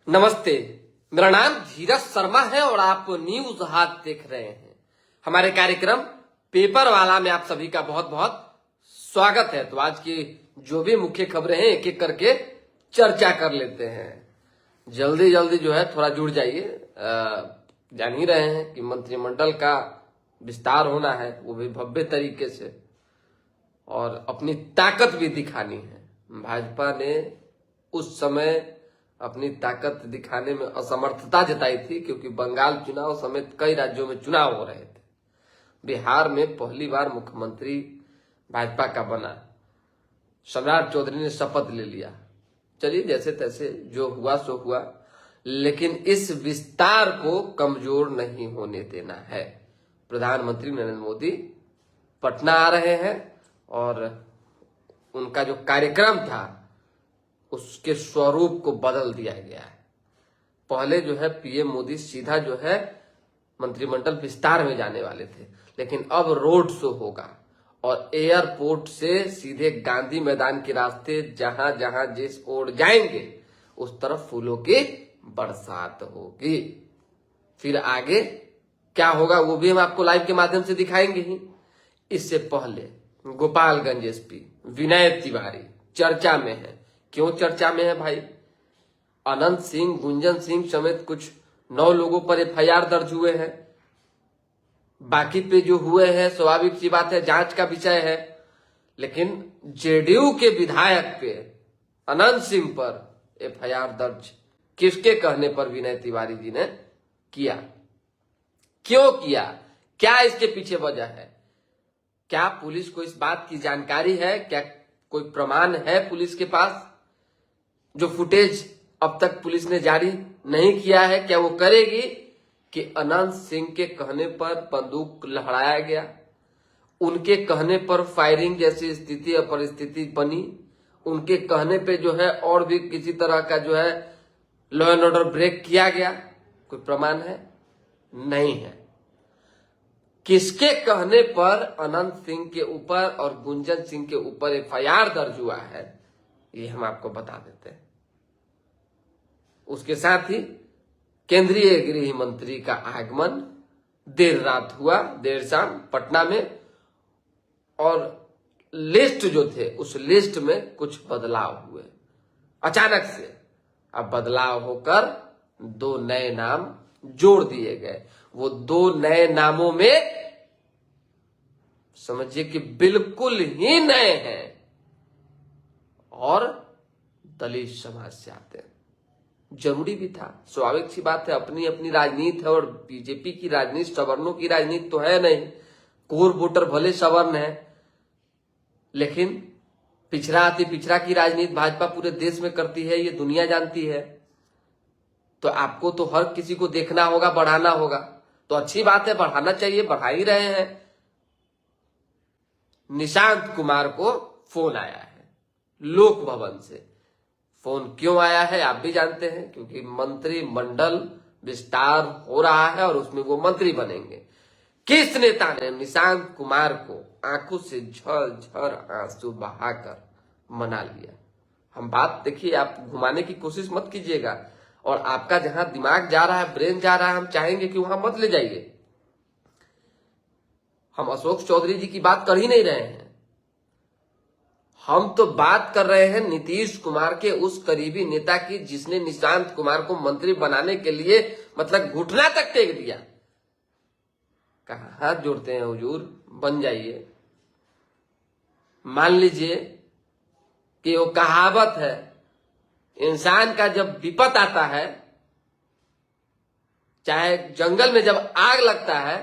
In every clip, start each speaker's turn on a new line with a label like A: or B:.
A: नमस्ते, मेरा नाम धीरज शर्मा है और आप न्यूज हाथ देख रहे हैं। हमारे कार्यक्रम पेपर वाला में आप सभी का बहुत बहुत स्वागत है। तो आज की जो भी मुख्य खबरें हैं एक एक करके चर्चा कर लेते हैं। जल्दी जल्दी जो है थोड़ा जुड़ जाइए। जान ही रहे हैं कि मंत्रिमंडल का विस्तार होना है, वो भी भव्य तरीके से, और अपनी ताकत भी दिखानी है। भाजपा ने उस समय अपनी ताकत दिखाने में असमर्थता जताई थी, क्योंकि बंगाल चुनाव समेत कई राज्यों में चुनाव हो रहे थे। बिहार में पहली बार मुख्यमंत्री भाजपा का बना, सम्राट चौधरी ने शपथ ले लिया। चलिए, जैसे तैसे जो हुआ सो हुआ, लेकिन इस विस्तार को कमजोर नहीं होने देना है। प्रधानमंत्री नरेंद्र मोदी पटना आ रहे हैं और उनका जो कार्यक्रम था उसके स्वरूप को बदल दिया गया है। पहले जो है पीएम मोदी सीधा जो है मंत्रिमंडल विस्तार में जाने वाले थे, लेकिन अब रोड शो होगा और एयरपोर्ट से सीधे गांधी मैदान के रास्ते जहां जहां जिस ओर जाएंगे उस तरफ फूलों की बरसात होगी। फिर आगे क्या होगा वो भी हम आपको लाइव के माध्यम से दिखाएंगे ही। इससे पहले गोपालगंज एसपी विनय तिवारी चर्चा में है। क्यों चर्चा में है भाई? अनंत सिंह, गुंजन सिंह समेत कुछ 9 लोगों पर एफआईआर दर्ज हुए हैं। बाकी पे जो हुए हैं स्वाभाविक सी बात है, जांच का विषय है। लेकिन जेडीयू के विधायक पे, अनंत सिंह पर एफआईआर दर्ज किसके कहने पर विनय तिवारी जी ने किया? क्यों किया? क्या इसके पीछे वजह है? क्या पुलिस को इस बात की जानकारी है? क्या कोई प्रमाण है पुलिस के पास? जो फुटेज अब तक पुलिस ने जारी नहीं किया है, क्या वो करेगी कि अनंत सिंह के कहने पर बंदूक लहराया गया, उनके कहने पर फायरिंग जैसी स्थिति और परिस्थिति बनी, उनके कहने पे जो है और भी किसी तरह का जो है लॉ एंड ऑर्डर ब्रेक किया गया? कोई प्रमाण है? नहीं है। किसके कहने पर अनंत सिंह के ऊपर और गुंजन सिंह के ऊपर एफआईआर दर्ज हुआ है, ये हम आपको बता देते हैं। उसके साथ ही केंद्रीय गृह मंत्री का आगमन देर रात हुआ, देर शाम पटना में, और लिस्ट जो थे उस लिस्ट में कुछ बदलाव हुए अचानक से। अब बदलाव होकर 2 नए नाम जोड़ दिए गए। वो 2 नए नामों में समझिए कि बिल्कुल ही नए हैं और दलित समाज से आते हैं। जरूरी भी था, स्वाभाविक सी बात है। अपनी अपनी राजनीति है और बीजेपी की राजनीति सवर्णों की राजनीति तो है नहीं। कोर वोटर भले सवर्ण है, लेकिन पिछड़ा अति पिछड़ा की राजनीति भाजपा पूरे देश में करती है, ये दुनिया जानती है। तो आपको तो हर किसी को देखना होगा, बढ़ाना होगा। तो अच्छी बात है, बढ़ाना चाहिए, बढ़ा ही रहे हैं। निशांत कुमार को फोन आया है लोक भवन से। फोन क्यों आया है आप भी जानते हैं, क्योंकि मंत्रिमंडल विस्तार हो रहा है और उसमें वो मंत्री बनेंगे। किस नेता ने निशांत कुमार को आंखों से झरझर आंसू बहाकर मना लिया? हम बात देखिए, आप घुमाने की कोशिश मत कीजिएगा, और आपका जहां दिमाग जा रहा है, ब्रेन जा रहा है, हम चाहेंगे कि वहां मत ले जाइए। हम अशोक चौधरी जी की बात कर ही नहीं रहे हैं। हम तो बात कर रहे हैं नीतीश कुमार के उस करीबी नेता की, जिसने निशांत कुमार को मंत्री बनाने के लिए मतलब घुटना तक टेक दिया। कहा हाथ जोड़ते हैं हुजूर, बन जाइए। मान लीजिए कि वो कहावत है, इंसान का जब विपत आता है, चाहे जंगल में जब आग लगता है,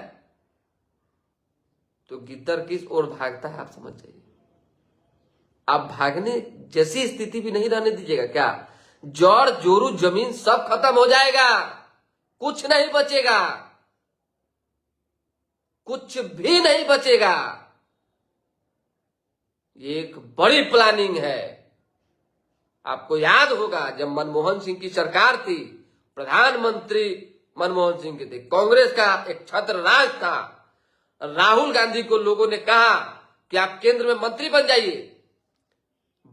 A: तो गिद्दर किस ओर भागता है आप समझ जाइए। आप भागने जैसी स्थिति भी नहीं रहने दीजिएगा। क्या जड़ जोरू जमीन सब खत्म हो जाएगा, कुछ नहीं बचेगा, कुछ भी नहीं बचेगा। ये एक बड़ी प्लानिंग है। आपको याद होगा जब मनमोहन सिंह की सरकार थी, प्रधानमंत्री मनमोहन सिंह के थे, कांग्रेस का एक छत्र राज था, राहुल गांधी को लोगों ने कहा कि आप केंद्र में मंत्री बन जाइए,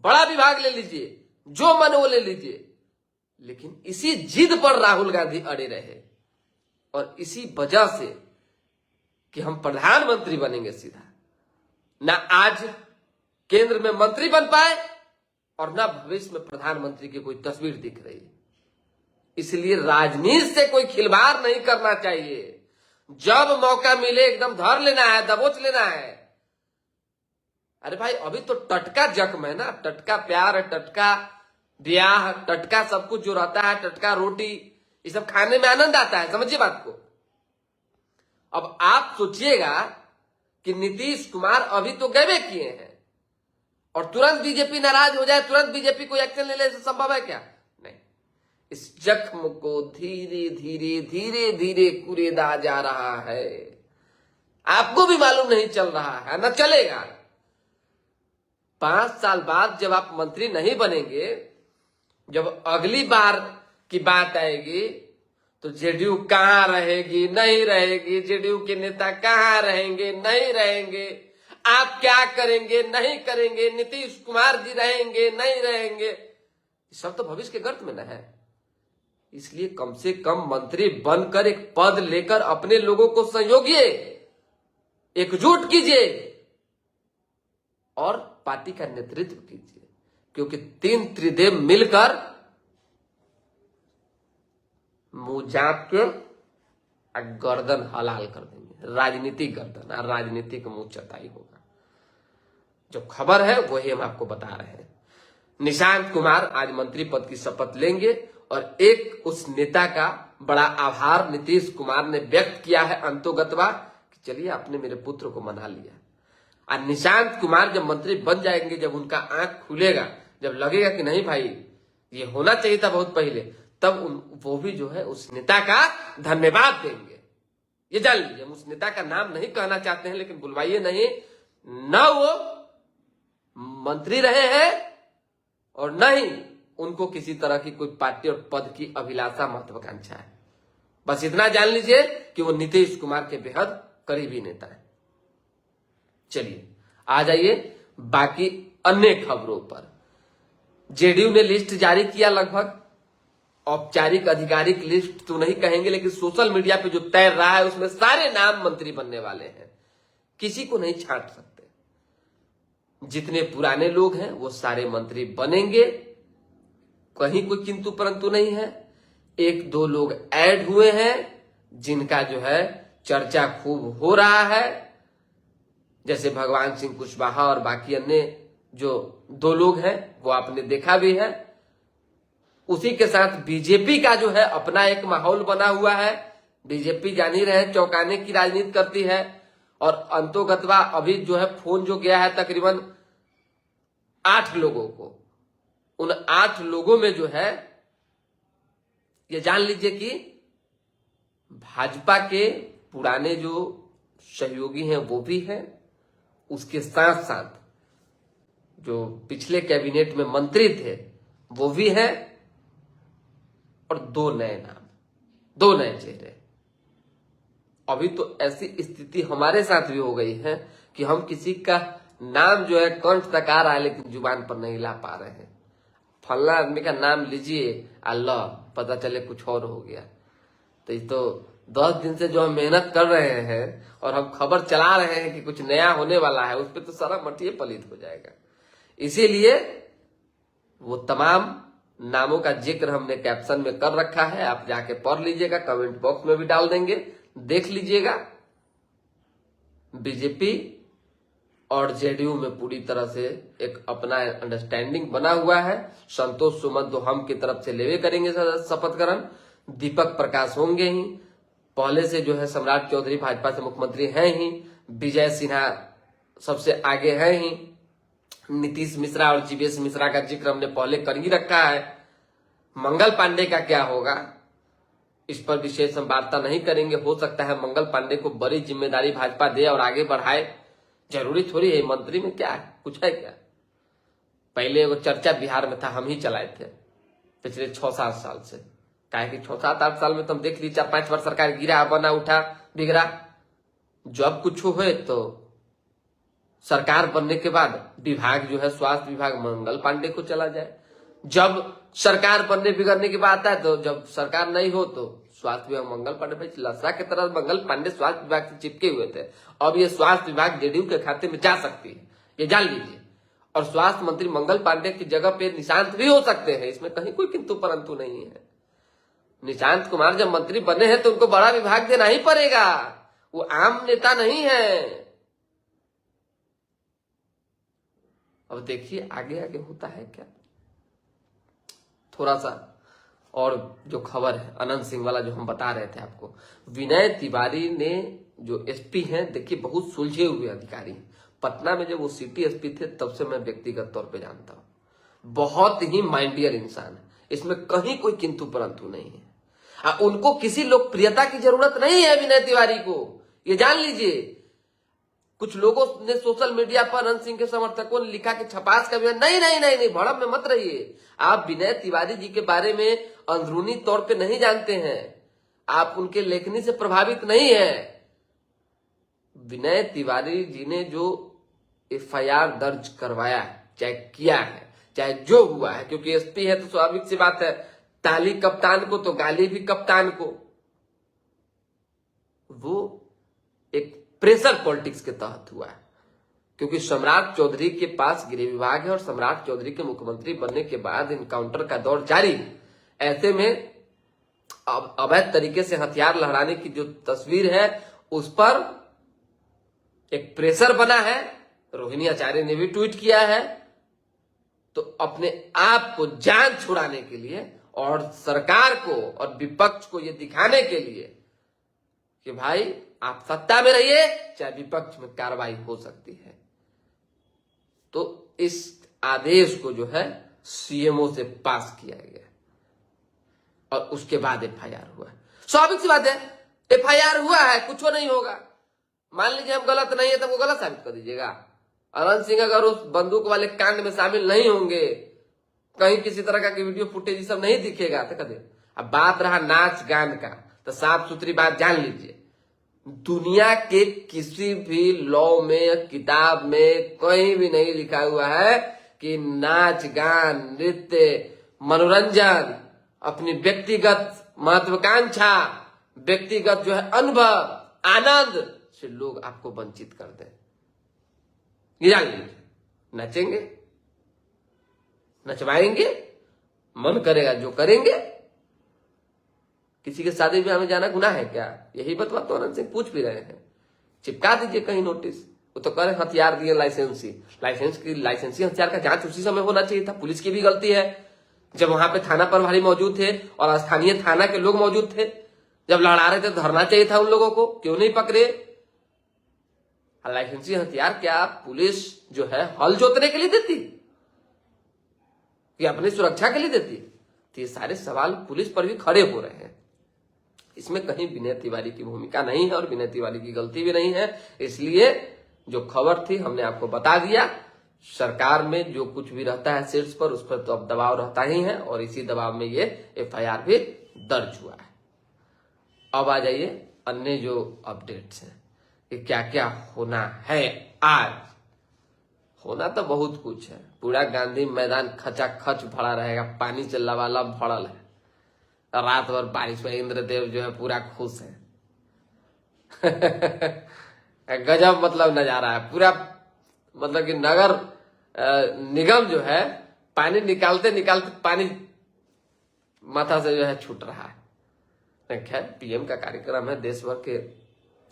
A: बड़ा विभाग ले लीजिए, जो मन वो ले लीजिए। लेकिन इसी जिद पर राहुल गांधी अड़े रहे और इसी वजह से कि हम प्रधानमंत्री बनेंगे सीधा, ना आज केंद्र में मंत्री बन पाए और ना भविष्य में प्रधानमंत्री की कोई तस्वीर दिख रही है। इसलिए राजनीति से कोई खिलवाड़ नहीं करना चाहिए। जब मौका मिले एकदम धर लेना है, दबोच लेना है। अरे भाई अभी तो टटका जख्म है ना, टटका प्यार, टटका ब्याह, टटका सब कुछ जो रहता है, टटका रोटी, ये सब खाने में आनंद आता है। समझिए बात को। अब आप सोचिएगा कि नीतीश कुमार अभी तो गए किए हैं और तुरंत बीजेपी नाराज हो जाए, तुरंत बीजेपी कोई एक्शन ले ले, संभव है क्या? नहीं। इस जख्म को धीरे धीरे धीरे धीरे कुरेदा जा रहा है। आपको भी मालूम नहीं चल रहा है, न चलेगा। 5 साल बाद जब आप मंत्री नहीं बनेंगे, जब अगली बार की बात आएगी तो जेडीयू कहां रहेगी, नहीं रहेगी, जेडीयू के नेता कहां रहेंगे, नहीं रहेंगे, आप क्या करेंगे, नहीं करेंगे, नीतीश कुमार जी रहेंगे, नहीं रहेंगे, सब तो भविष्य के गर्त में न है। इसलिए कम से कम मंत्री बनकर एक पद लेकर अपने लोगों को सहयोगिए, एकजुट कीजिए और पार्टी का नेतृत्व कीजिए, क्योंकि 3 त्रिदेव मिलकर मुंह जाप के गर्दन हलाल कर देंगे। राजनीतिक गर्दन और राजनीतिक मुंह चताई होगा। जो खबर है वही हम आपको बता रहे हैं। निशांत कुमार आज मंत्री पद की शपथ लेंगे और एक उस नेता का बड़ा आभार नीतीश कुमार ने व्यक्त किया है अंतोगतवा कि चलिए आपने मेरे पुत्र को मना लिया। और निशांत कुमार जब मंत्री बन जाएंगे, जब उनका आंख खुलेगा, जब लगेगा कि नहीं भाई ये होना चाहिए था बहुत पहले, तब वो भी जो है उस नेता का धन्यवाद देंगे। ये जान लीजिए। हम उस नेता का नाम नहीं कहना चाहते हैं, लेकिन बुलवाइए नहीं, न वो मंत्री रहे हैं और न ही उनको किसी तरह की कोई पार्टी और पद की अभिलाषा महत्वाकांक्षा है। बस इतना जान लीजिए कि वो नीतीश कुमार के बेहद करीबी नेता है। चलिए आ जाइए बाकी अन्य खबरों पर। जेडीयू ने लिस्ट जारी किया, लगभग औपचारिक आधिकारिक लिस्ट तो नहीं कहेंगे, लेकिन सोशल मीडिया पे जो तैर रहा है उसमें सारे नाम मंत्री बनने वाले हैं। किसी को नहीं छांट सकते। जितने पुराने लोग हैं वो सारे मंत्री बनेंगे, कहीं कोई किंतु परंतु नहीं है। 1-2 लोग ऐड हुए हैं जिनका जो है चर्चा खूब हो रहा है, जैसे भगवान सिंह कुशवाहा और बाकी अन्य जो 2 लोग हैं वो आपने देखा भी है। उसी के साथ बीजेपी का जो है अपना एक माहौल बना हुआ है। बीजेपी जान ही रहे चौंकाने की राजनीति करती है और अंतोगतवा अभी जो है फोन जो गया है तकरीबन 8 लोगों को, उन 8 लोगों में जो है ये जान लीजिए कि भाजपा के पुराने जो सहयोगी हैं वो भी हैं, उसके साथ साथ जो पिछले कैबिनेट में मंत्री थे वो भी हैं और 2 नए नाम, 2 नए चेहरे। अभी तो ऐसी स्थिति हमारे साथ भी हो गई है कि हम किसी का नाम जो है कंठ तक आ रहा है लेकिन जुबान पर नहीं ला पा रहे हैं। फल्ला आदमी का नाम लीजिए, अल्लाह पता चले कुछ और हो गया। तो ये तो 10 दिन से जो हम मेहनत कर रहे हैं और हम खबर चला रहे हैं कि कुछ नया होने वाला है, उस पर तो सारा मटिए पलित हो जाएगा। इसीलिए वो तमाम नामों का जिक्र हमने कैप्शन में कर रखा है, आप जाके पढ़ लीजिएगा, कमेंट बॉक्स में भी डाल देंगे, देख लीजिएगा। बीजेपी और जेडीयू में पूरी तरह से एक अपना अंडरस्टैंडिंग बना हुआ है। संतोष सुमन तो हम की तरफ से लेवे करेंगे शपथ ग्रहण, दीपक प्रकाश होंगे ही, पहले से जो है सम्राट चौधरी भाजपा से मुख्यमंत्री हैं ही, विजय सिन्हा सबसे आगे हैं ही, नीतीश मिश्रा और जीवेश मिश्रा का जिक्र हमने पहले कर ही रखा है। मंगल पांडे का क्या होगा इस पर विशेष हम वार्ता नहीं करेंगे। हो सकता है मंगल पांडे को बड़ी जिम्मेदारी भाजपा दे और आगे बढ़ाए, जरूरी थोड़ी है। मंत्री में क्या है, कुछ है क्या? पहले वो चर्चा बिहार में था, हम ही चलाए थे पिछले 6-7 साल से। काहे कि 6-7-8 साल में तो हम देख ली 4-5 बार सरकार गिरा, बना, उठा, बिगड़ा। जब कुछ हुए तो सरकार बनने के बाद विभाग जो है स्वास्थ्य विभाग मंगल पांडे को चला जाए, जब सरकार बनने बिगड़ने की बात है तो जब सरकार नहीं हो तो स्वास्थ्य विभाग मंगल पांडे भाई लसरा की तरह मंगल पांडे स्वास्थ्य विभाग से चिपके हुए थे। अब ये स्वास्थ्य विभाग जेडीयू के खाते में जा सकती है, ये जान लीजिए। और स्वास्थ्य मंत्री मंगल पांडे की जगह पे निशांत भी हो सकते हैं, इसमें कहीं कोई किंतु परंतु नहीं है। निशांत कुमार जब मंत्री बने हैं तो उनको बड़ा विभाग देना ही पड़ेगा, वो आम नेता नहीं है। अब देखिए आगे आगे होता है क्या। थोड़ा सा और जो खबर है अनंत सिंह वाला जो हम बता रहे थे आपको, विनय तिवारी ने जो एसपी हैं, देखिए बहुत सुलझे हुए अधिकारी हैं। पटना में जब वो सिटी एसपी थे तब से मैं व्यक्तिगत तौर पे जानता हूं, बहुत ही माइंडियर इंसान है, इसमें कहीं कोई किंतु परंतु नहीं है। उनको किसी लोकप्रियता की जरूरत नहीं है विनय तिवारी को, ये जान लीजिए। कुछ लोगों ने सोशल मीडिया पर अनंत सिंह के समर्थकों ने लिखा कि छपास का भी नहीं, भड़प में मत रहिए। आप विनय तिवारी जी के बारे में अंदरूनी तौर पे नहीं जानते हैं, आप उनके लेखनी से प्रभावित नहीं है। विनय तिवारी जी ने जो एफआईआर दर्ज करवाया है, चाहे किया है, चाहे जो हुआ है, क्योंकि एसपी है तो स्वाभाविक सी बात है, ताली कप्तान को तो गाली भी कप्तान को। वो एक प्रेशर पॉलिटिक्स के तहत हुआ है, क्योंकि सम्राट चौधरी के पास गृह विभाग है और सम्राट चौधरी के मुख्यमंत्री बनने के बाद इनकाउंटर का दौर जारी। ऐसे में अब अवैध तरीके से हथियार लहराने की जो तस्वीर है उस पर एक प्रेशर बना है। रोहिणी आचार्य ने भी ट्वीट किया है, तो अपने आप को जान छुड़ाने के लिए और सरकार को और विपक्ष को यह दिखाने के लिए कि भाई आप सत्ता में रहिए, चाहे विपक्ष में कार्रवाई हो सकती है, तो इस आदेश को जो है सीएमओ से पास किया गया और उसके बाद एफआईआर हुआ है। स्वाभाविक सी बात है, एफआईआर हुआ है, कुछ नहीं होगा। मान लीजिए हम गलत नहीं है तो वो गलत साबित कर दीजिएगा। अनंत सिंह अगर उस बंदूक वाले कांड में शामिल नहीं होंगे, कहीं किसी तरह का वीडियो फुटेज सब नहीं दिखेगा तो कदे। अब बात रहा नाच गान का, तो साफ सुथरी बात जान लीजिए, दुनिया के किसी भी लॉ में या किताब में कहीं भी नहीं लिखा हुआ है कि नाच गान नृत्य मनोरंजन अपनी व्यक्तिगत महत्वाकांक्षा व्यक्तिगत जो है अनुभव आनंद से लोग आपको वंचित कर दें। ये जान लीजिए, नचेंगे नचवाएंगे, मन करेगा जो करेंगे। किसी के शादी ब्याह में जाना गुनाह है क्या? यही बतवा तो अनंत सिंह पूछ भी रहे हैं। चिपका दीजिए कहीं नोटिस। वो तो कह रहे हथियार दिए लाइसेंसी हथियार का जांच उसी समय होना चाहिए था। पुलिस की भी गलती है, जब वहां पे थाना प्रभारी मौजूद थे और स्थानीय थाना के लोग मौजूद थे, जब लड़ा रहे थे धरना चाहिए था उन लोगों को, क्यों नहीं पकड़े? लाइसेंसी हथियार क्या पुलिस जो है हल जोतने के लिए देती कि अपनी सुरक्षा के लिए देती? तो ये सारे सवाल पुलिस पर भी खड़े हो रहे हैं। इसमें कहीं विनय तिवारी की भूमिका नहीं है और विनय तिवारी की गलती भी नहीं है। इसलिए जो खबर थी हमने आपको बता दिया। सरकार में जो कुछ भी रहता है शीर्ष पर, उस पर तो अब दबाव रहता ही है और इसी दबाव में ये एफआईआर भी दर्ज हुआ है। अब आ जाइए अन्य जो अपडेट्स हैं कि क्या क्या होना है। आज होना तो बहुत कुछ है, पूरा गांधी मैदान खचाखच भरा रहेगा, पानी चलने वाला भरल है, रात भर बारिश में इंद्रदेव जो है पूरा खुश है। गजब मतलब नजारा है पूरा, मतलब कि नगर निगम जो है पानी निकालते निकालते पानी माथा से जो है छूट रहा है। खैर पीएम का कार्यक्रम है, देश भर के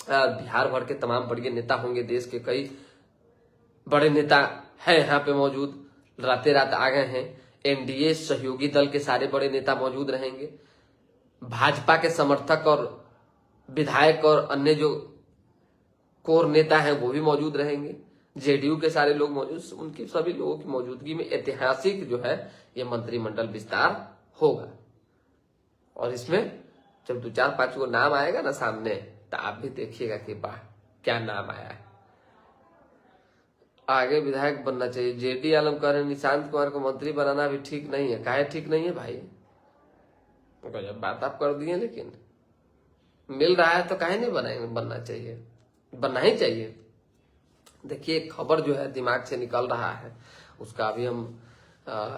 A: बिहार भर के तमाम बड़े नेता होंगे, देश के कई बड़े नेता हैं यहाँ पे मौजूद, रातें रात आ गए हैं। एनडीए सहयोगी दल के सारे बड़े नेता मौजूद रहेंगे, भाजपा के समर्थक और विधायक और अन्य जो कोर नेता हैं वो भी मौजूद रहेंगे, जेडीयू के सारे लोग मौजूद, उनकी सभी लोगों की मौजूदगी में ऐतिहासिक जो है ये मंत्रिमंडल विस्तार होगा। और इसमें जब 2-4-5 को नाम आएगा ना सामने, तो आप भी देखिएगा कि वाह क्या नाम आया है। आगे विधायक बनना चाहिए, जेडी आलम कह रहे हैं निशांत कुमार को मंत्री बनाना भी ठीक नहीं है। काहे ठीक नहीं है भाई? जब बात आप कर दिए, लेकिन मिल रहा है तो काहे नहीं बनना चाहिए, बनना ही चाहिए। देखिए खबर जो है दिमाग से निकल रहा है, उसका अभी हम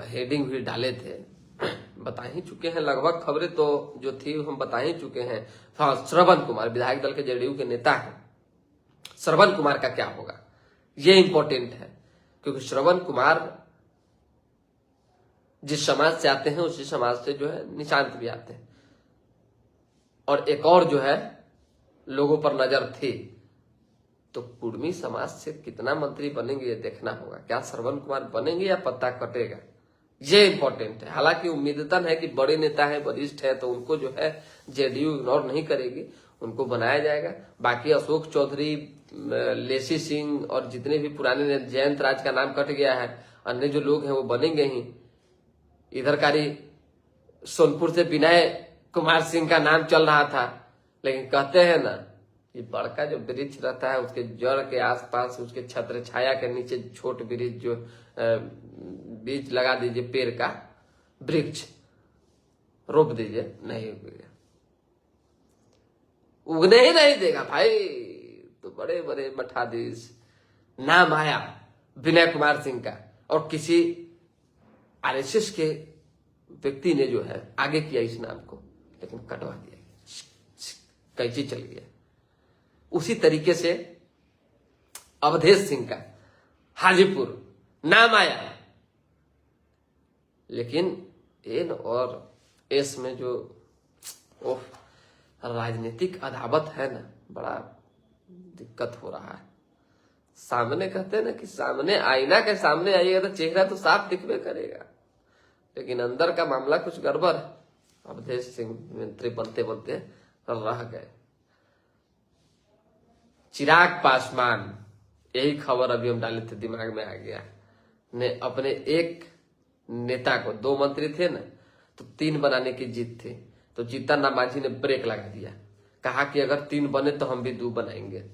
A: हेडिंग भी डाले थे, बता ही चुके हैं लगभग खबरें तो जो थी हम बता ही चुके हैं। हाँ, श्रवण कुमार विधायक दल के जेडीयू के नेता हैं, श्रवण कुमार का क्या होगा ये इंपॉर्टेंट है, क्योंकि श्रवण कुमार जिस समाज से आते हैं उसी समाज से जो है निशांत भी आते हैं, और एक और जो है लोगों पर नजर थी, तो कुर्मी समाज से कितना मंत्री बनेंगे ये देखना होगा। क्या श्रवण कुमार बनेंगे या पत्ता कटेगा, ये इंपॉर्टेंट है। हालांकि उम्मीदतन है कि बड़े नेता है, वरिष्ठ है, तो उनको जो है जेडीयू इग्नोर नहीं करेगी, उनको बनाया जाएगा। बाकी अशोक चौधरी, लेसी सिंह और जितने भी पुराने जयंत राज का नाम कट गया है, अन्य जो लोग हैं वो बनेंगे ही। इधर कारी सोनपुर से विनय कुमार सिंह का नाम चल रहा था, लेकिन कहते हैं ना ये बड़का जो वृक्ष रहता है उसके जड़ के आसपास, उसके छत्र छाया के नीचे छोट वृक्ष जो बीज लगा दीजिए, पेड़ का वृक्ष रोप दीजिए, नहीं उगेगा, उगने ही नहीं देगा भाई। तो बड़े बड़े मठाधीश नाम आया विनय कुमार सिंह का, और किसी आरएसएस के व्यक्ति ने जो है आगे किया इस नाम को, लेकिन कटवा दिया, कैंची चल गया। उसी तरीके से अवधेश सिंह का हाजीपुर नाम आया, लेकिन एन और एस में जो राजनीतिक अदावत है ना, बड़ा दिक्कत हो रहा है। सामने कहते हैं ना कि सामने आईना के सामने आइएगा तो चेहरा तो साफ दिखबे करेगा, लेकिन अंदर का मामला कुछ गड़बड़ है। अवधेश सिंह मंत्री बनते बनते रह गए। चिराग पासवान, यही खबर अभी हम डाले थे, दिमाग में आ गया, ने अपने एक नेता को, 2 मंत्री थे ना तो 3 बनाने की जीत थी, तो जीतन राम मांझी ने ब्रेक लगा दिया, कहा कि अगर 3 बने तो हम भी 2 बनाएंगे।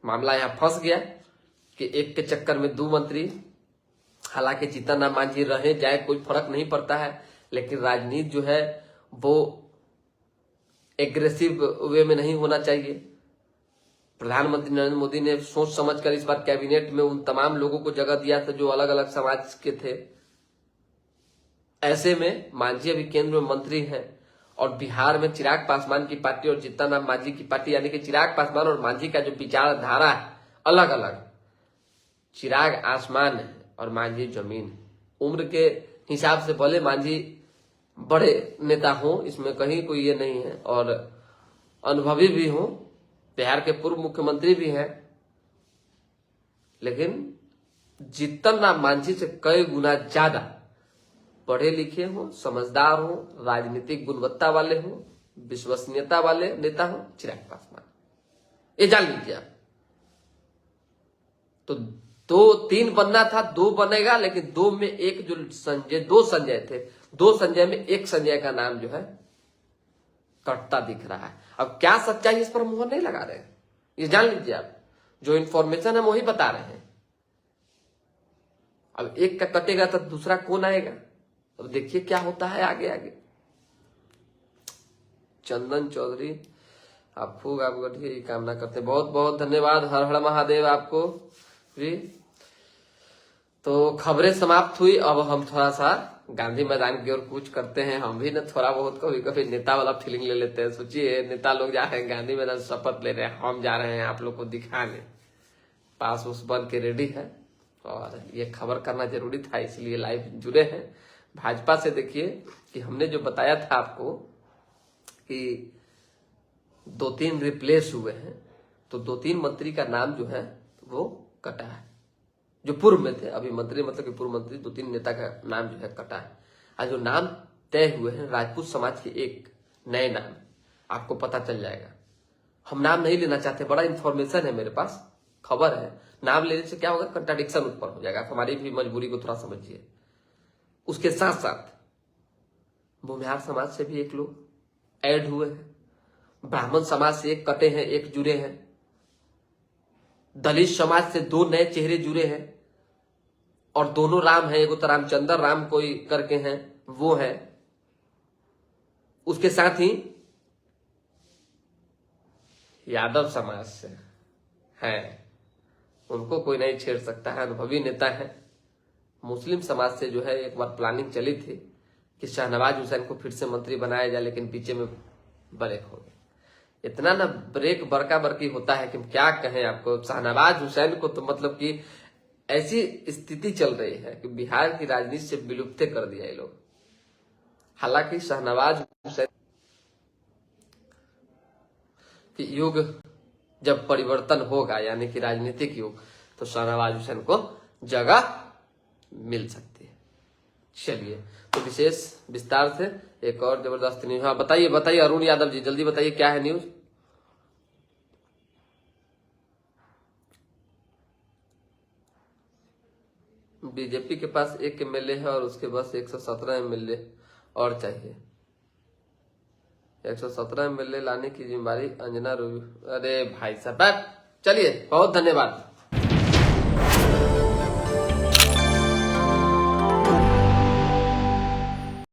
A: मामला यहां फंस गया कि एक के चक्कर में 2 मंत्री। हालांकि जीतन राम मांझी रहे जाए कोई फर्क नहीं पड़ता है, लेकिन राजनीति जो है वो एग्रेसिव वे में नहीं होना चाहिए। प्रधानमंत्री नरेंद्र मोदी ने सोच समझकर इस बार कैबिनेट में उन तमाम लोगों को जगह दिया था जो अलग अलग समाज के थे। ऐसे में मांझी अभी केंद्र में मंत्री हैं, और बिहार में चिराग पासवान की पार्टी और जीतन राम मांझी की पार्टी, यानी कि चिराग पासवान और मांझी का जो विचारधारा है अलग अलग। चिराग आसमान है और मांझी जमीन है। उम्र के हिसाब से भले मांझी बड़े नेता हो, इसमें कहीं कोई ये नहीं है, और अनुभवी भी हो, बिहार के पूर्व मुख्यमंत्री भी हैं, लेकिन जीतन राम मांझी से कई गुना ज्यादा पढ़े लिखे हो, समझदार हो, राजनीतिक गुणवत्ता वाले हो, विश्वसनीयता वाले नेता हो चिराग पासवान, ये जान लीजिए आप। तो 2-3 बनना था, 2 बनेगा, लेकिन 2 में एक जो संजय, 2 संजय थे, 2 संजय में एक संजय का नाम जो है कटता दिख रहा है। अब क्या सच्चाई इस पर मुहर नहीं लगा रहे, ये जान लीजिए आप। जो इंफॉर्मेशन हम वही बता रहे हैं। अब एक का कटेगा तो दूसरा कौन आएगा, अब देखिए क्या होता है आगे आगे। चंदन चौधरी, आप खूब आप गढ़िए कामना करते हैं, बहुत बहुत धन्यवाद, हर हर महादेव आपको भी। तो खबरें समाप्त हुई, अब हम थोड़ा सा गांधी मैदान की ओर कूच करते हैं। हम भी ना थोड़ा बहुत कभी कभी नेता वाला फीलिंग ले लेते हैं। सोचिए नेता लोग जा रहे हैं गांधी मैदान, शपथ ले रहे हैं, हम जा रहे हैं आप लोग को दिखाने, पास उस बन के रेडी है, और ये खबर करना जरूरी था, इसलिए लाइव जुड़े हैं। भाजपा से देखिए कि हमने जो बताया था आपको कि 2-3 रिप्लेस हुए हैं, तो 2-3 मंत्री का नाम जो है वो कटा है, जो पूर्व में थे। अभी मंत्री मतलब कि पूर्व मंत्री 2-3 नेता का नाम जो है कटा है। आज जो नाम तय हुए हैं राजपूत समाज के एक नए नाम, आपको पता चल जाएगा। हम नाम नहीं लेना चाहते, बड़ा इंफॉर्मेशन है मेरे पास, खबर है, नाम लेने से क्या होगा, कंट्राडिक्शन उत्पन्न हो जाएगा। हमारी भी मजबूरी को थोड़ा समझिए। उसके साथ साथ भूमिहार समाज से भी एक लोग ऐड हुए हैं, ब्राह्मण समाज से एक कटे हैं, एक जुड़े हैं, दलित समाज से 2 नए चेहरे जुड़े हैं, और दोनों राम है, एगो तो रामचंद्र राम कोई करके हैं वो है। उसके साथ ही यादव समाज से है, उनको कोई नहीं छेड़ सकता है, अनुभवी नेता है, मुस्लिम समाज से जो है एक बार प्लानिंग चली थी कि शाहनवाज हुसैन को फिर से मंत्री बनाया जाए, लेकिन पीछे में ब्रेक हो गया। इतना ना ब्रेक बरका बरकी होता है कि क्या कहें आपको। शाहनवाज हुसैन को तो मतलब कि ऐसी स्थिति चल रही है कि बिहार की राजनीति से विलुप्त कर दिया ये लोग। हालांकि शाहनवाज हुसैन कि युग जब परिवर्तन होगा, यानी कि राजनीतिक युग, तो शाहनवाज हुसैन को जगह मिल सकती है। चलिए, तो विशेष विस्तार से एक और जबरदस्त न्यूज। हाँ बताइए बताइए अरुण यादव जी, जल्दी बताइए क्या है न्यूज। बीजेपी के पास 1 एमएलए है और उसके पास 117 एमएलए और चाहिए। 117 एमएलए लाने की जिम्मेदारी अंजना रूबी। अरे भाई साहब, चलिए बहुत धन्यवाद।